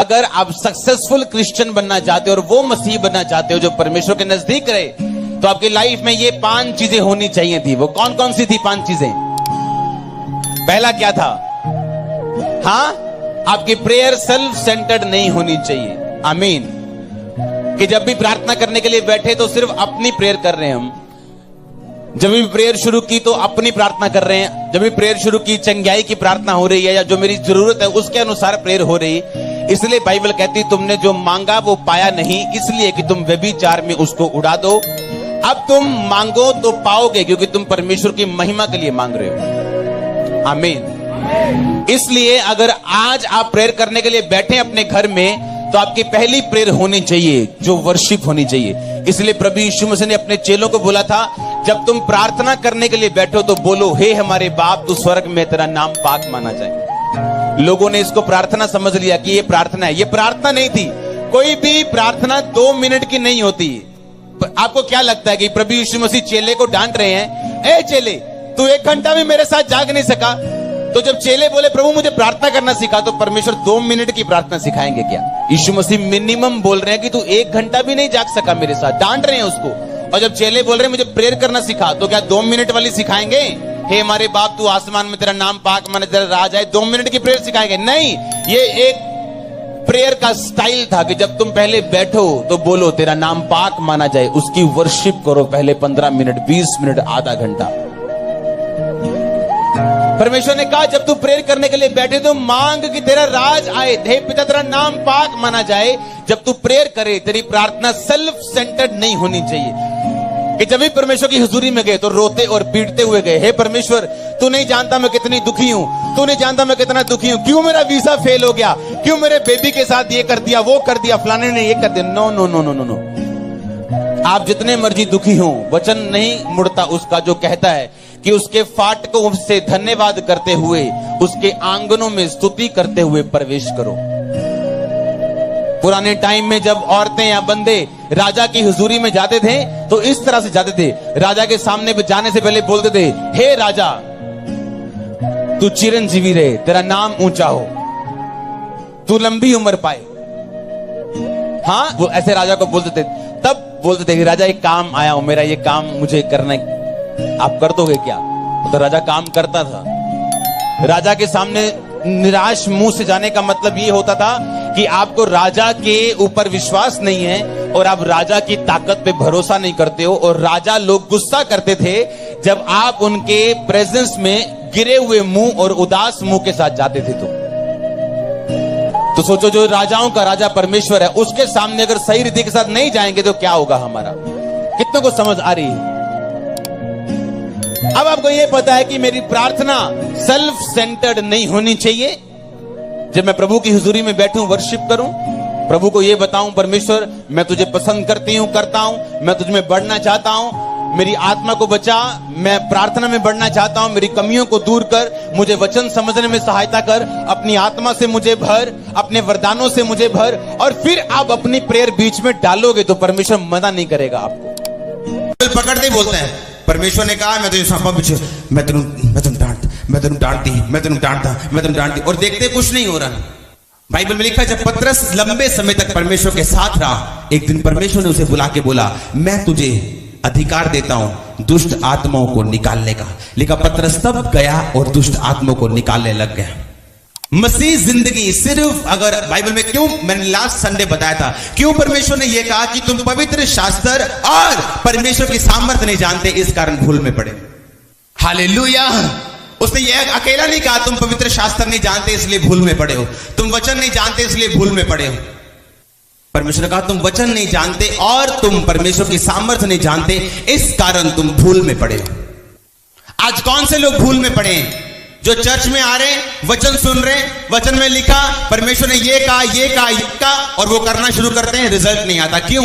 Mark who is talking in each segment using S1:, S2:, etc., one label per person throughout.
S1: अगर आप successful Christian बनना चाहते हो और वो मसीह बनना चाहते हो जो परमेश्वर के नजदीक रहे, तो आपकी लाइफ में ये 5 चीजें होनी चाहिए थी। वो कौन कौन सी थी 5 चीजें? पहला क्या था? हाँ, आपकी प्रेयर सेल्फ सेंटर्ड नहीं होनी चाहिए। आमीन। कि जब भी प्रार्थना करने के लिए बैठे तो सिर्फ अपनी प्रेयर कर रहे हैं हम। जब भी प्रेयर शुरू की तो अपनी प्रार्थना कर रहे हैं। जब भी प्रेयर शुरू की चंगाई की प्रार्थना हो रही है या जो मेरी जरूरत है उसके अनुसार प्रेयर हो रही। इसलिए बाइबल कहती तुमने जो मांगा वो पाया नहीं, इसलिए कि तुम व्यभिचार में उसको उड़ा दो। अब तुम मांगो तो पाओगे, क्योंकि तुम परमेश्वर की महिमा के लिए मांग रहे हो। आमीन। इसलिए अगर आज आप प्रेयर करने के लिए बैठे अपने घर में, तो आपकी पहली प्रेयर होनी चाहिए जो वर्शिप होनी चाहिए। इसलिए प्रभु यीशु मसीह ने अपने चेलों को बोला था, जब तुम प्रार्थना करने के लिए बैठो तो बोलो, हे हमारे बाप तू स्वर्ग में तेरा नाम पाक माना जाए। लोगों ने इसको प्रार्थना समझ लिया कि ये प्रार्थना है। ये प्रार्थना नहीं थी। कोई भी प्रार्थना 2 मिनट की नहीं होती। आपको क्या लगता है कि प्रभु यीशु मसीह चेले को डांट रहे हैं, ए चेले तू 1 घंटा भी मेरे साथ जाग नहीं सका? तो जब चेले बोले प्रभु मुझे प्रार्थना करना सिखा, तो परमेश्वर 2 मिनट की प्रार्थना सिखाएंगे क्या? यीशु मसीह मिनिमम बोल रहे हैं कि तू 1 घंटा भी नहीं जाग सका मेरे साथ, डांट रहे हैं उसको। और जब चेले बोल रहे हैं मुझे प्रेयर करना सिखा, तो क्या 2 मिनट वाली सिखाएंगे? हे हमारे बाप तू आसमान में तेरा नाम पाक माने तेरा राज आए, 2 मिनट की प्रेयर सिखाएंगे? नहीं। ये एक प्रेयर का स्टाइल था कि जब तुम पहले बैठो तो बोलो तेरा नाम पाक माना जाए, उसकी वर्शिप करो पहले 15 मिनट, 20 मिनट, आधा घंटा। परमेश्वर ने कहा जब तू प्रेयर करने के लिए बैठे तो मांग कि तेरा राज आए, हे पिता तेरा नाम पाक माना जाए। जब तू प्रेयर करे, तेरी प्रार्थना सेल्फ सेंटर्ड नहीं होनी चाहिए। कि जब भी परमेश्वर की हुजूरी में गए तो रोते और पीटते हुए गए, हे परमेश्वर तू नहीं जानता मैं कितनी दुखी हूं, तू नहीं जानता मैं कितना दुखी हूं, क्यों मेरा वीजा फेल हो गया, क्यों मेरे बेबी के साथ ये कर दिया, वो कर दिया, फलाने ने ये कर दिया। No no no no no no. आप जितने मर्जी दुखी हो, वचन नहीं मुड़ता उसका जो कहता है कि उसके फाटकों से धन्यवाद करते हुए उसके आंगनों में स्तुति करते हुए प्रवेश करो। पुराने टाइम में जब औरतें या बंदे राजा की हुजूरी में जाते थे तो इस तरह से जाते थे। राजा के सामने जाने से पहले बोलते थे, हे राजा तू चिरंजीवी रहे, तेरा नाम ऊंचा हो, तू लंबी उम्र पाए। हाँ, वो ऐसे राजा को बोलते थे। तब बोलते थे कि राजा एक काम आया हूं, मेरा ये काम मुझे करना है, आप कर दोगे क्या? तो राजा काम करता था। राजा के सामने निराश मुंह से जाने का मतलब ये होता था कि आपको राजा के ऊपर विश्वास नहीं है और आप राजा की ताकत पे भरोसा नहीं करते हो। और राजा लोग गुस्सा करते थे जब आप उनके प्रेजेंस में गिरे हुए मुंह और उदास मुंह के साथ जाते थे। तो सोचो, जो राजाओं का राजा परमेश्वर है, उसके सामने अगर सही रीति के साथ नहीं जाएंगे तो क्या होगा हमारा? कितनों को समझ आ रही है? अब आपको यह पता है कि मेरी प्रार्थना सेल्फ सेंटर्ड नहीं होनी चाहिए। जब मैं प्रभु की हुजूरी में बैठूं, वर्शिप करूं, प्रभु को यह बताऊं, परमेश्वर मैं तुझे पसंद करता हूं, मैं तुझ में बढ़ना चाहता हूं, मेरी आत्मा को बचा, मैं प्रार्थना में बढ़ना चाहता हूं, मेरी कमियों को दूर कर, मुझे वचन समझने में सहायता कर, अपनी आत्मा से मुझे भर, अपने वरदानों से मुझे भर। और फिर आप अपनी प्रेयर बीच में डालोगे तो परमेश्वर मना नहीं करेगा आपको।
S2: पकड़ते ही बोलते हैं, परमेश्वर ने कहा मैं तुझे सौंपा, मैं तेनू डांटती, और देखते कुछ नहीं हो रहा। बाइबल में लिखा है जब पतरस लंबे समय तक परमेश्वर के साथ रहा, एक दिन परमेश्वर ने उसे बुला के बोला, मैं तुझे अधिकार देता हूं दुष्ट आत्माओं को निकालने का। लिखा पतरस तब गया और दुष्ट आत्माओं को निकालने लग गया। मसीह जिंदगी सिर्फ, अगर बाइबल में क्यों, मैंने लास्ट संडे बताया था क्यों परमेश्वर ने यह कहा कि तुम पवित्र शास्त्र और परमेश्वर की सामर्थ्य नहीं जानते, इस कारण भूल में पड़े। हालेलुया। उसने यह अकेला नहीं कहा तुम पवित्र शास्त्र नहीं जानते इसलिए भूल में पड़े हो, तुम वचन नहीं जानते इसलिए भूल में पड़े हो। परमेश्वर ने कहा तुम वचन नहीं जानते और तुम परमेश्वर की सामर्थ्य नहीं जानते, इस कारण तुम भूल में पड़े हो। आज कौन से लोग भूल में पड़े हैं? जो चर्च में आ रहे हैं, वचन सुन रहे हैं, वचन में लिखा परमेश्वर ने ये कहा और वो करना शुरू करते हैं, रिजल्ट नहीं आता। क्यों?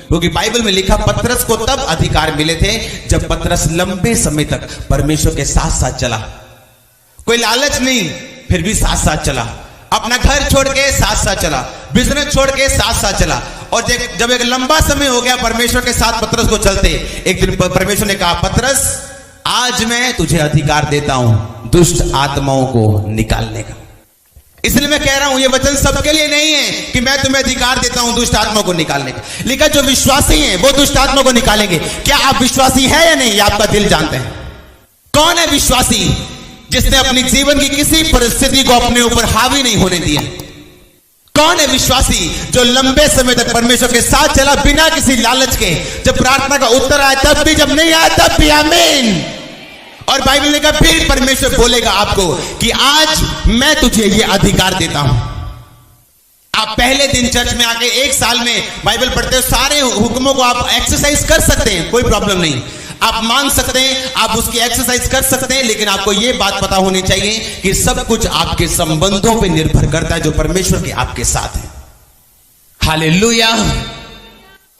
S2: क्योंकि बाइबल में लिखा पतरस को तब अधिकार मिले थे जब पतरस लंबे समय तक परमेश्वर के साथ साथ चला। कोई लालच नहीं, फिर भी साथ साथ चला। अपना घर छोड़ के साथ साथ चला, बिजनेस छोड़ के साथ साथ चला। और जब एक लंबा समय हो गया परमेश्वर के साथ पतरस को चलते, एक दिन परमेश्वर ने कहा पतरस आज मैं तुझे अधिकार देता हूं दुष्ट आत्माओं को निकालने का। इसलिए मैं कह रहा हूं ये वचन सबके लिए नहीं है कि मैं तुम्हें अधिकार देता हूं दुष्ट आत्मा को निकालने का। लेकिन जो विश्वासी हैं वो दुष्ट आत्मा को निकालेंगे। क्या आप विश्वासी हैं या नहीं, आपका दिल जानते हैं। कौन है विश्वासी जिसने अपनी जीवन की किसी परिस्थिति को अपने ऊपर हावी नहीं होने दिया? कौन है विश्वासी जो लंबे समय तक परमेश्वर के साथ चला बिना किसी लालच के? जब प्रार्थना का उत्तर आया तब भी, जब नहीं आया तब भी आमीन। और बाइबल ने कहा फिर परमेश्वर बोलेगा आपको कि आज मैं तुझे ये अधिकार देता हूं। आप पहले दिन चर्च में आके 1 साल में बाइबल पढ़ते हो, सारे हुक्मों को आप एक्सरसाइज कर सकते हैं, कोई प्रॉब्लम नहीं। आप मान सकते हैं, आप उसकी एक्सरसाइज कर सकते हैं, लेकिन आपको यह बात पता होनी चाहिए कि सब कुछ आपके संबंधों पे निर्भर करता है जो परमेश्वर के आपके साथ है। हालेलुया।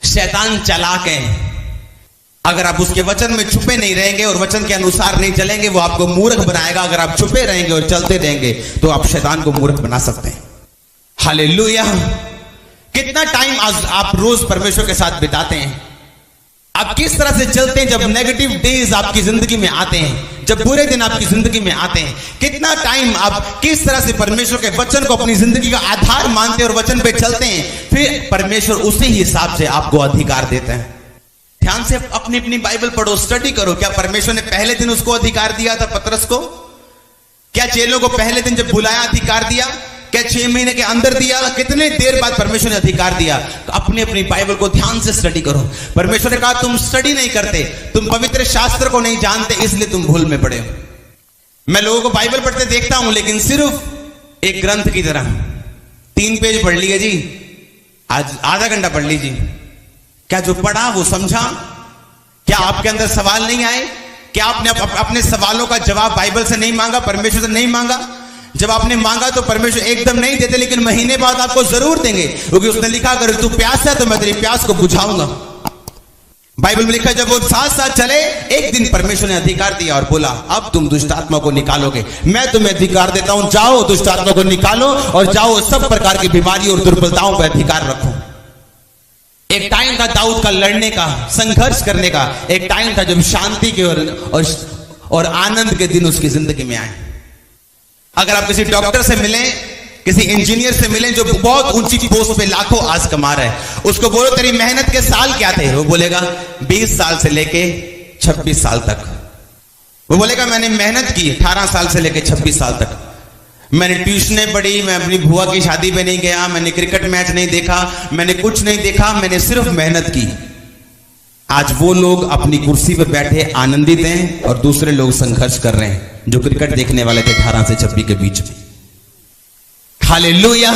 S2: शैतान चालाक है। अगर आप उसके वचन में छुपे नहीं रहेंगे और वचन के अनुसार नहीं चलेंगे, वो आपको मूर्ख बनाएगा। अगर आप छुपे रहेंगे और चलते रहेंगे तो आप शैतान को मूर्ख बना सकते हैं। हालेलुया। कितना टाइम आप रोज परमेश्वर के साथ बिताते हैं? आप किस तरह से चलते हैं जब नेगेटिव डेज आपकी जिंदगी में आते हैं, जब बुरे दिन आपकी जिंदगी में आते हैं? कितना टाइम आप किस तरह से परमेश्वर के वचन को अपनी जिंदगी का आधार मानते हैं और वचन पे चलते हैं? फिर परमेश्वर उसी हिसाब से आपको अधिकार देते हैं। ध्यान से अपनी अपनी बाइबल पढ़ो, स्टडी करो। क्या परमेश्वर ने पहले दिन उसको अधिकार दिया था, पतरस को? क्या चेलों को पहले दिन जब बुलाया अधिकार दिया? क्या 6 महीने के अंदर दिया? कितने देर बाद परमेश्वर ने अधिकार दिया? तो अपनी अपनी बाइबल को ध्यान से स्टडी करो। परमेश्वर ने कहा तुम स्टडी नहीं करते, तुम पवित्र शास्त्र को नहीं जानते, इसलिए तुम भूल में पड़े हो। मैं लोगों को बाइबल पढ़ते देखता हूं, लेकिन सिर्फ एक ग्रंथ की तरह 3 पेज पढ़ लिए जी, आज आधा घंटा पढ़ लीजिए। क्या जो पढ़ा वो समझा? क्या आपके अंदर सवाल नहीं आए? क्या आपने अपने सवालों का जवाब बाइबल से नहीं मांगा, परमेश्वर से नहीं मांगा? जब आपने मांगा तो परमेश्वर एकदम नहीं देते, लेकिन महीने बाद आपको जरूर देंगे, क्योंकि उसने लिखा अगर तू प्यास है तो मैं तेरी प्यास को बुझाऊंगा। बाइबल में लिखा जब वो साथ साथ चले, एक दिन परमेश्वर ने अधिकार दिया और बोला अब तुम दुष्ट आत्मा को निकालोगे। मैं तुम्हें अधिकार देता हूं, जाओ दुष्ट आत्मा को निकालो और जाओ सब प्रकार की बीमारी और दुर्बलताओं पर अधिकार रखो। एक टाइम था दाऊद का लड़ने का, संघर्ष करने का। एक टाइम था जब शांति के और आनंद के दिन उसकी जिंदगी में आए। अगर आप किसी डॉक्टर से मिलें, किसी इंजीनियर से मिलें जो बहुत ऊंची पोस्ट पे लाखों आज कमा रहा है, उसको बोलो तेरी मेहनत के साल क्या थे? वो बोलेगा 20 साल से लेके 26 साल तक। वो बोलेगा मैंने मेहनत की 18 साल से लेके 26 साल तक। मैंने ट्यूशनें पढ़ी, मैं अपनी बुआ की शादी पे नहीं गया, मैंने क्रिकेट मैच नहीं देखा, मैंने कुछ नहीं देखा, मैंने सिर्फ मेहनत की। आज वो लोग अपनी कुर्सी पे बैठे आनंदित हैं और दूसरे लोग संघर्ष कर रहे हैं जो क्रिकेट देखने वाले थे 18 से 26 के बीच में। हालेलुया।